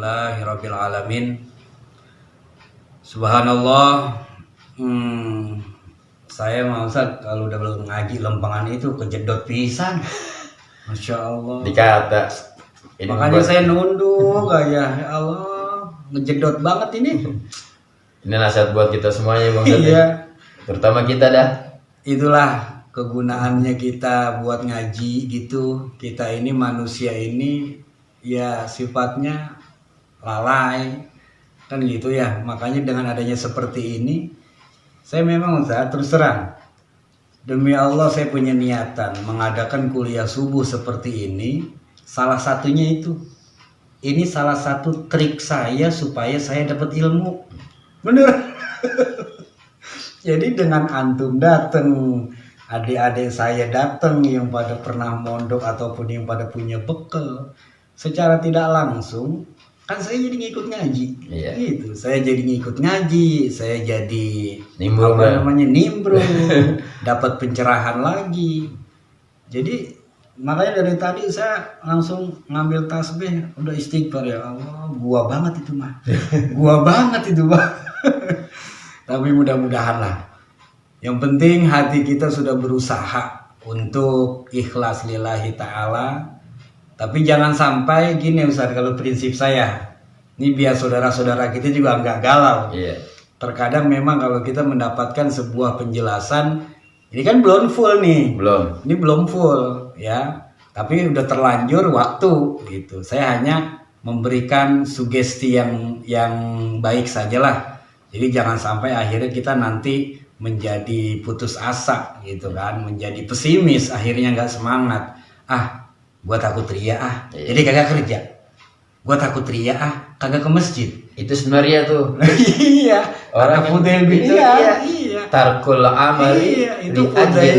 Alhamdulillahirabbil alamin. Subhanallah. Saya mau Ustaz kalau udah belum ngaji lempangan itu kejedot pisan. Masya Allah. Dikata. Makanya saya nunduk aja. Ya Allah, ngejedot banget ini. Ini nasihat buat kita semuanya Bang Ustaz. Iya. Terutama kita dah. Itulah kegunaannya kita buat ngaji gitu. Kita ini manusia ini ya sifatnya lalai kan gitu ya. Makanya dengan adanya seperti ini saya memang Ustaz terus terang demi Allah saya punya niatan mengadakan kuliah subuh seperti ini. Salah satunya itu ini salah satu trik saya supaya saya dapat ilmu. Bener. Jadi dengan antum datang, adik-adik saya datang yang pada pernah mondok ataupun yang pada punya bekal, secara tidak langsung kan saya jadi ngikut ngaji. Iya. Gitu. Saya jadi ngikut ngaji, saya jadi Nimbrung, nimbrung, dapat pencerahan lagi. Jadi makanya dari tadi saya langsung ngambil tasbih, udah istighfar ya Allah, gua banget itu mah. Gua banget itu mah. Tapi mudah-mudahan lah. Yang penting hati kita sudah berusaha untuk ikhlas lillahi ta'ala. Tapi jangan sampai gini Ustaz, kalau prinsip saya, ini biar saudara-saudara kita juga nggak galau. Iya. Terkadang memang kalau kita mendapatkan sebuah penjelasan, ini kan belum full nih. Belum. Ini belum full ya. Tapi udah terlanjur waktu gitu. Saya hanya memberikan sugesti yang baik sajalah. Jadi jangan sampai akhirnya kita nanti menjadi putus asa gitu kan, menjadi pesimis, akhirnya nggak semangat. Gua takut ria Iya. jadi kagak kerja. Gua takut ria kagak ke masjid. Itu sebenarnya tuh. Iya. Orang Kata Fudail bin itu Iyad. iya. Tarkul amali Iya, itu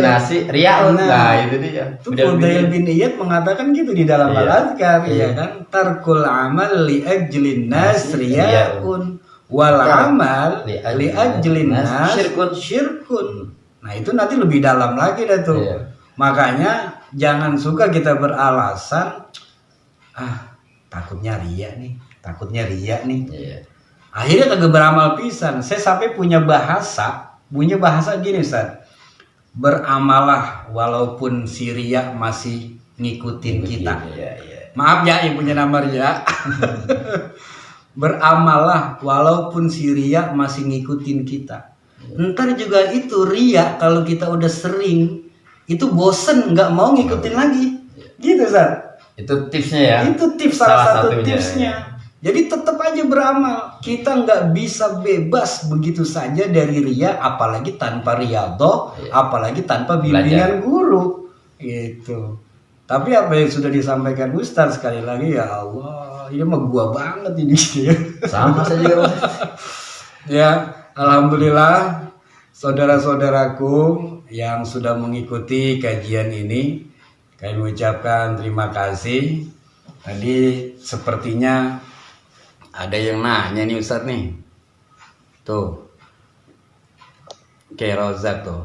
nasi riaun. Nah, itu dia. Itu Fudail bin Iyad mengatakan gitu di dalam Iya. Al-Azkar, Iya. ya kan? Tarkul amal li ajlin nas riyaun wal amal li ajlin nas syirkun. Nah, itu nanti lebih dalam lagi dah tuh. Iya. Makanya jangan suka kita beralasan takutnya ria nih. Iya. Akhirnya kagak beramal pisan. Saya sampai punya bahasa gini Ustaz. Beramalah walaupun si ria masih ngikutin kita. Iya. Maaf ya yang punya nama ria. Beramalah walaupun si ria masih ngikutin kita. Ntar juga itu ria kalau kita udah sering itu bosen nggak mau ngikutin lagi. Gitu Ustaz. Itu tipsnya ya. Itu tips salah satu satunya, tipsnya. ya. Jadi tetap aja beramal. Kita nggak bisa bebas begitu saja dari ria, apalagi tanpa riyadhah, Iya. apalagi tanpa bimbingan guru. Gitu. Tapi apa yang sudah disampaikan Ustaz sekali lagi ya Allah, ini mah gua banget ini. Sama saja Bang. Ya, alhamdulillah saudara-saudaraku yang sudah mengikuti kajian ini, kami mengucapkan terima kasih. Tadi sepertinya ada yang nanya nih Ustadz nih. Tuh. Kayak Rozak tuh.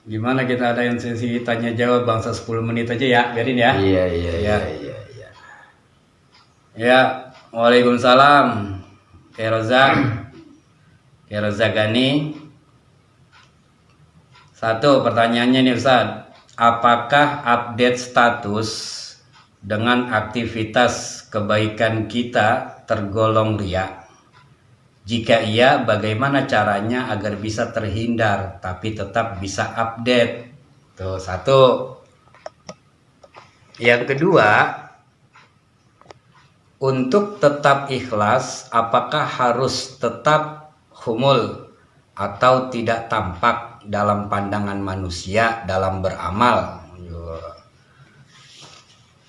Gimana kita ada yang sesi tanya jawab bangsa 10 menit aja ya, biarin ya. Iya. Ya, waalaikumsalam. Kayak Rozak Gani. Satu pertanyaannya nih Ustaz, apakah update status dengan aktivitas kebaikan kita tergolong riya? Jika iya, bagaimana caranya agar bisa terhindar tapi tetap bisa update? Tuh satu. Yang kedua, untuk tetap ikhlas, apakah harus tetap humul atau tidak tampak dalam pandangan manusia dalam beramal?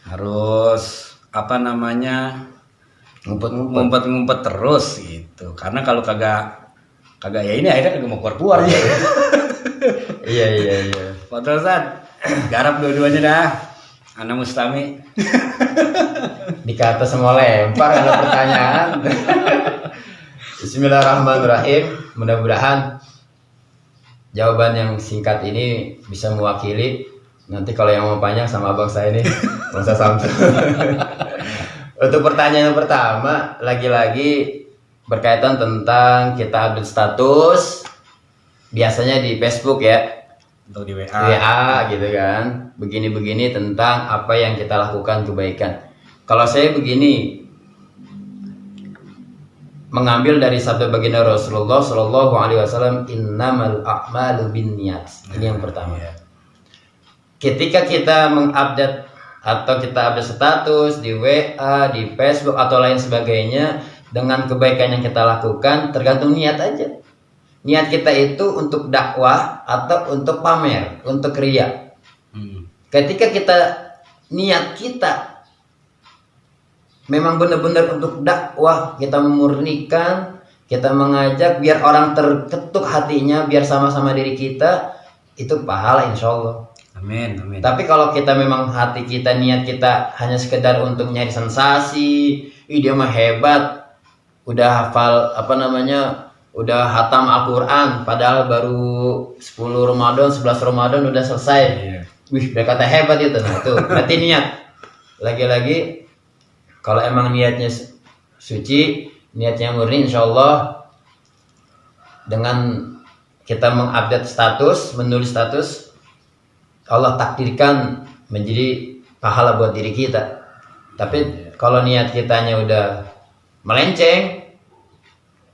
Harus ngumpet-ngumpet terus gitu. Karena kalau kagak ya ini akhirnya kagak mau keluar ya. Iya. Pak Ustaz, garap dua-duanya dah. Ana Mustami. Dikata semua lempar ada pertanyaan. Bismillahirrahmanirrahim. Mudah-mudahan jawaban yang singkat ini bisa mewakili. Nanti kalau yang mau panjang sama abang saya ini, Bang Samsul. Untuk pertanyaan yang pertama, lagi-lagi berkaitan tentang kita update status, biasanya di Facebook ya, Atau di WA. WA gitu kan, begini-begini tentang apa yang kita lakukan kebaikan. Kalau saya begini, mengambil dari sabda baginda Rasulullah Shallallahu Alaihi Wasallam, innamal a'malu binniyat. Ini yang pertama. Ketika kita mengupdate atau kita update status di WA, di Facebook atau lain sebagainya dengan kebaikan yang kita lakukan, tergantung niat aja. Niat kita itu untuk dakwah atau untuk pamer, untuk riya. Ketika kita niat kita memang benar-benar untuk dakwah, kita memurnikan, kita mengajak biar orang terketuk hatinya, biar sama-sama diri kita, itu pahala insya Allah. Amin, amin. Tapi kalau kita memang hati kita, niat kita hanya sekedar untuk nyari sensasi, dia mah hebat, udah hafal udah hatam Al-Quran, padahal baru 10 Ramadan, 11 Ramadan udah selesai. Wih, berkata hebat itu. Nah, itu berarti niat. Lagi-lagi kalau emang niatnya suci, niatnya murni, insya Allah dengan kita mengupdate status, menulis status, Allah takdirkan menjadi pahala buat diri kita. Tapi kalau niat kitanya udah melenceng,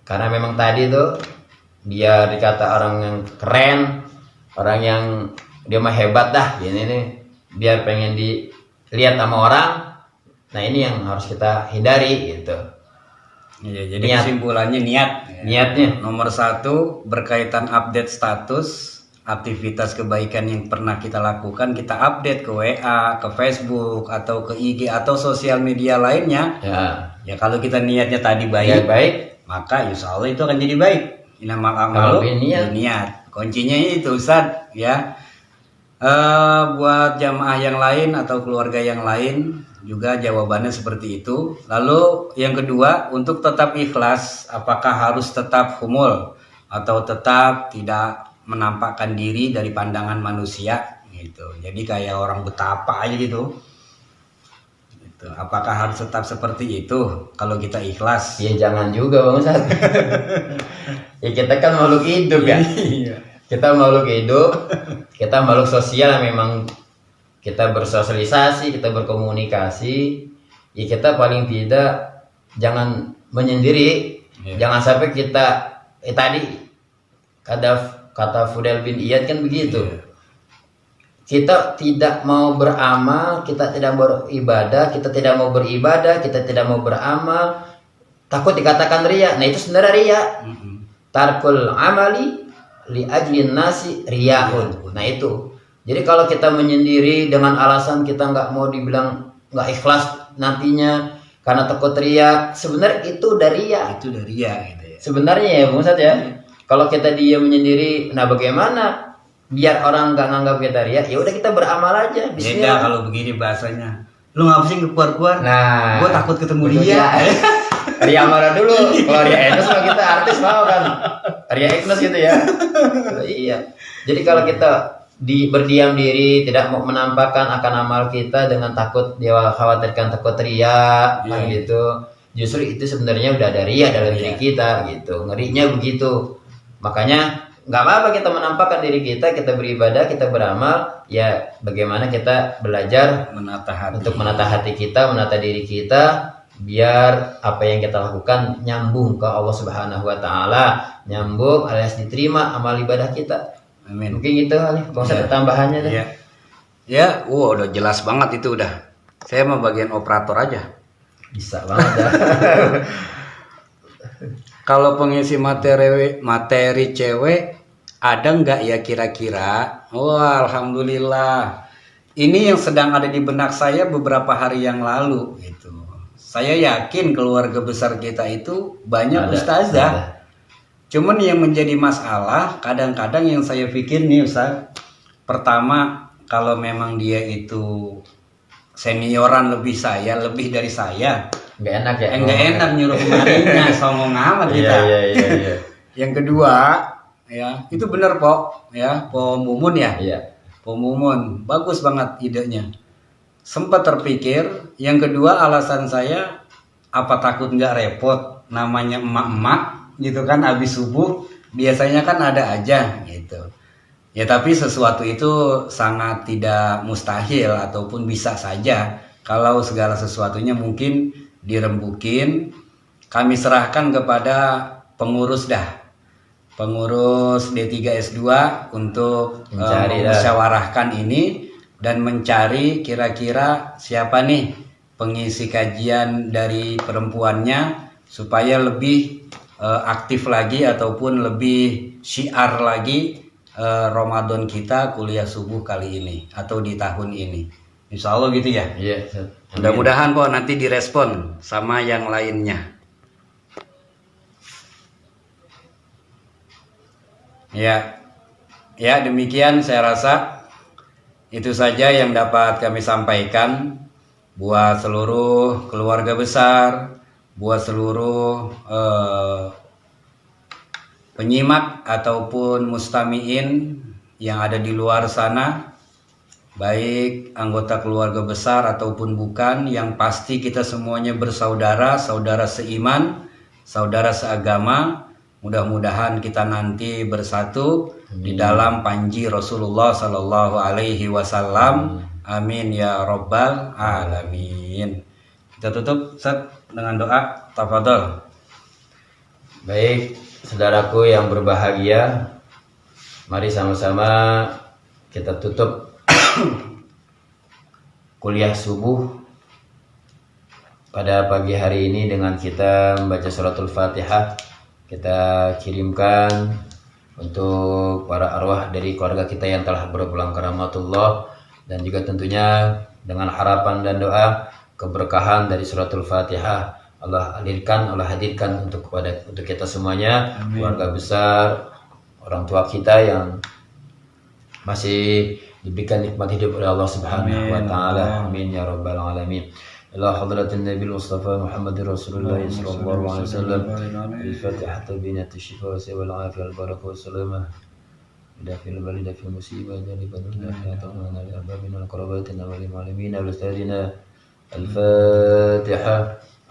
karena memang tadi tuh biar dikata orang yang keren, orang yang dia mah hebat dah, gini nih, biar pengen dilihat sama orang. Nah ini yang harus kita hindari gitu. Ya, jadi kesimpulannya niat. Niatnya Nomor 1 berkaitan update status, aktivitas kebaikan yang pernah kita lakukan, kita update ke WA, ke Facebook, atau ke IG atau sosial media lainnya. Ya kalau kita niatnya tadi baik, maka insya Allah itu akan jadi baik. Innamal a'malu binniyat. Kuncinya itu Ustaz ya. Buat jamaah yang lain atau keluarga yang lain juga jawabannya seperti itu. Lalu yang kedua, untuk tetap ikhlas, apakah harus tetap humul atau tetap tidak menampakkan diri dari pandangan manusia gitu. Jadi kayak orang betapa aja gitu. Apakah harus tetap seperti itu kalau kita ikhlas? ya jangan juga Bang Ustaz. Ya kita kan makhluk hidup ya. Kita makhluk hidup, kita makhluk sosial yang memang kita bersosialisasi, kita berkomunikasi. Ya kita paling tidak jangan menyendiri. Jangan sampai kita tadi kata Fudel bin Iyad kan begitu. Kita tidak mau beramal, kita tidak beribadah, kita tidak mau beribadah, kita tidak mau beramal, takut dikatakan riya. Nah itu sebenarnya riya. Tarkul amali li ajlin nasi riyaun. Nah itu. Jadi kalau kita menyendiri dengan alasan kita nggak mau dibilang nggak ikhlas nantinya karena takut riya, sebenarnya itu dari riya. Itu dari riya gitu ya. Sebenarnya ya Bung Ustaz ya. Kalau kita diam menyendiri, nah bagaimana? Biar orang nggak nganggap kita riya, ya udah kita beramal aja. Beda kalau begini bahasanya. Lu ngapain keluar-keluar? Nah, gua takut ketemu dia. Ria marah dulu. Kalau Ria Eknos mah kita artis mau kan. Ria Eknos gitu ya. Iya. Jadi kalau kita berdiam diri, tidak mau menampakkan akan amal kita dengan takut dia khawatirkan takut ria, kan gitu. Justru itu sebenarnya udah ada ria dalam diri kita gitu. Ngerinya begitu. Makanya nggak apa-apa kita menampakkan diri kita beribadah, kita beramal, ya bagaimana kita belajar untuk menata hati kita, menata diri kita, biar apa yang kita lakukan nyambung ke Allah Subhanahu wa taala, nyambung alias diterima amal ibadah kita. Amin. Mungkin gitu kali konsep tambahannya deh. Ya, udah jelas banget itu udah. Saya mau bagian operator aja. Bisa banget dah. Kalau pengisi materi cewek ada nggak ya kira-kira? Wah, alhamdulillah. Ini yang sedang ada di benak saya beberapa hari yang lalu gitu. Saya yakin keluarga besar kita itu banyak ustazah. Cuman yang menjadi masalah kadang-kadang yang saya pikir nih Ustaz. Pertama, kalau memang dia itu senioran lebih dari saya. Nggak enak ya? Nggak enak nyuruh kemarinya, songong amat kita. Iya. Yang kedua, ya. Itu benar Pok, ya, Po Mumun ya. Iya. Po Mumun, bagus banget idenya. Sempat terpikir, yang kedua alasan saya apa takut nggak repot, namanya emak-emak gitu kan habis subuh biasanya kan ada aja gitu. Ya tapi sesuatu itu sangat tidak mustahil ataupun bisa saja kalau segala sesuatunya mungkin dirembukin, kami serahkan kepada pengurus pengurus D3S2 untuk musyawarahkan ini dan mencari kira-kira siapa nih pengisi kajian dari perempuannya supaya lebih aktif lagi ataupun lebih syiar lagi Ramadan kita kuliah subuh kali ini atau di tahun ini. Insya Allah gitu ya. Iya. Mudah-mudahan Pak nanti direspon sama yang lainnya. Ya, ya demikian saya rasa itu saja yang dapat kami sampaikan buat seluruh keluarga besar, buat seluruh penyimak ataupun mustamiin yang ada di luar sana, baik anggota keluarga besar ataupun bukan, yang pasti kita semuanya bersaudara, saudara seiman, saudara seagama. Mudah-mudahan kita nanti bersatu di dalam panji Rasulullah Sallallahu Alaihi Wasallam. Amin ya Rabbal Alamin. Kita tutup Ustaz dengan doa. Tafadhol. Baik, saudaraku yang berbahagia, mari sama-sama kita tutup kuliah subuh pada pagi hari ini dengan kita membaca suratul Fatihah. Kita kirimkan untuk para arwah dari keluarga kita yang telah berpulang ke rahmatullah, dan juga tentunya dengan harapan dan doa keberkahan dari suratul Fatihah Allah hadirkan untuk kita semuanya. Amin. Keluarga besar, orang tua kita yang masih diberikan nikmat hidup oleh Allah Subhanahu wa taala. Amin ya rabbal alamin. إلى حضرة النبي المصطفى محمد رسول الله صلى الله عليه وسلم الفاتحة بنية الشفاء والعافية والبركة والسلامة دافع البلد في المصيبة جانبا النافع طمنا لأحبابنا وقراباتنا وللمعلمين ولأستاذنا الفاتحة.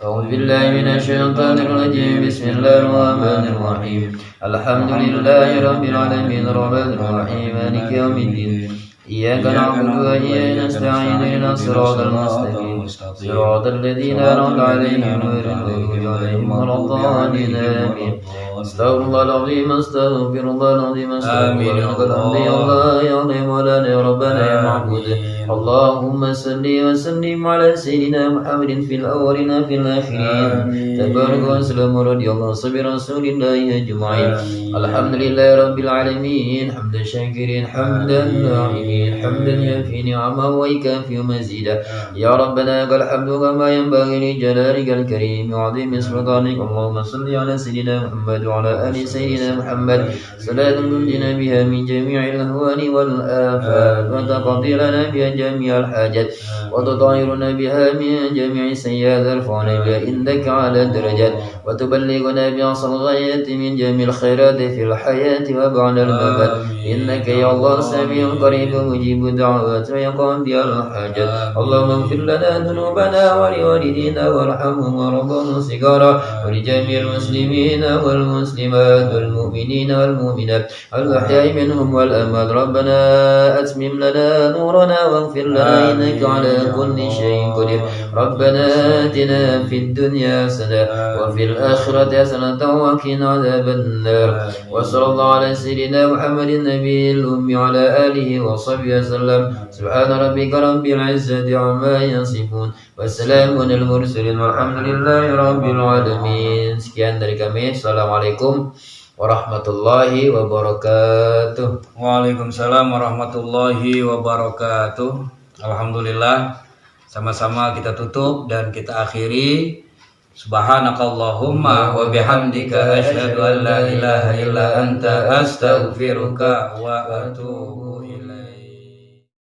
أعوذ بالله من الشيطان الرجيم. بسم الله الرحمن الرحيم. الحمد لله رب العالمين الرحمن الرحيم مالك يوم الدين. إياك نعبد وإياك نستعين إلى الصراط المستقيم صراط الذين أنعمت عليهم غير المغضوب عليهم ولا الضالين آمين. أستغفر الله العظيم أستغفر الله العظيم أستغفر الله العظيم ولا يا ربنا يا معبود. اللهم صل وسلم على سيدنا محمد في الأولين في الآخرين. تبارك وسلم رضي الله صبر رسول الله أجمعين. الحمد لله رب العالمين حمدا شاكرين حمدا دائمين حمدا ينفي نعمه ويكافئ مزيدا. يا ربنا لك الحمد كما ينبغي لجلالك الكريم وعظيم سلطانك. اللهم صل على سيدنا محمد وعلى آل سيدنا محمد صلاة تنجينا بها من جميع الأهوال والآفات وتقضي لنا بها جميع الحاجات وتطهرنا بها من جميع السيئات ترفعنا بها عندك على الدرجات وتبلغنا بأقصى الغايات من جميع الخيرات في الحياة وبعد الممات. إنك يا الله سميع قريب مجيب الدعوات ويقام بها الحاجات. اللهم اغفر لنا ذنوبنا ولوالدينا وارحمهم وربهم صغارا ولجميع المسلمين والمسلمات والمؤمنين والمؤمنات الأحياء منهم والأموات. ربنا أتمم لنا نورنا واغفر لنا إنك على كل شيء قدير. ربنا آتنا في الدنيا حسنة وفي الآخرة حسنة وقنا عذاب النار. وصلى الله على سيدنا محمد النبي الأمي وعلى آله وصحبه وسلم. سبحان ربك رب العزة عما يصفون والسلام على المرسلين والحمد لله رب العالمين. Sekian dari kami. Assalamualaikum warahmatullahi wabarakatuh. Waalaikumsalam warahmatullahi wabarakatuh. Alhamdulillah, sama-sama kita tutup dan kita akhiri. Subhanakallahumma wa bihamdika asyhadu an la ilaha illa anta astaghfiruka wa atubu ilaik.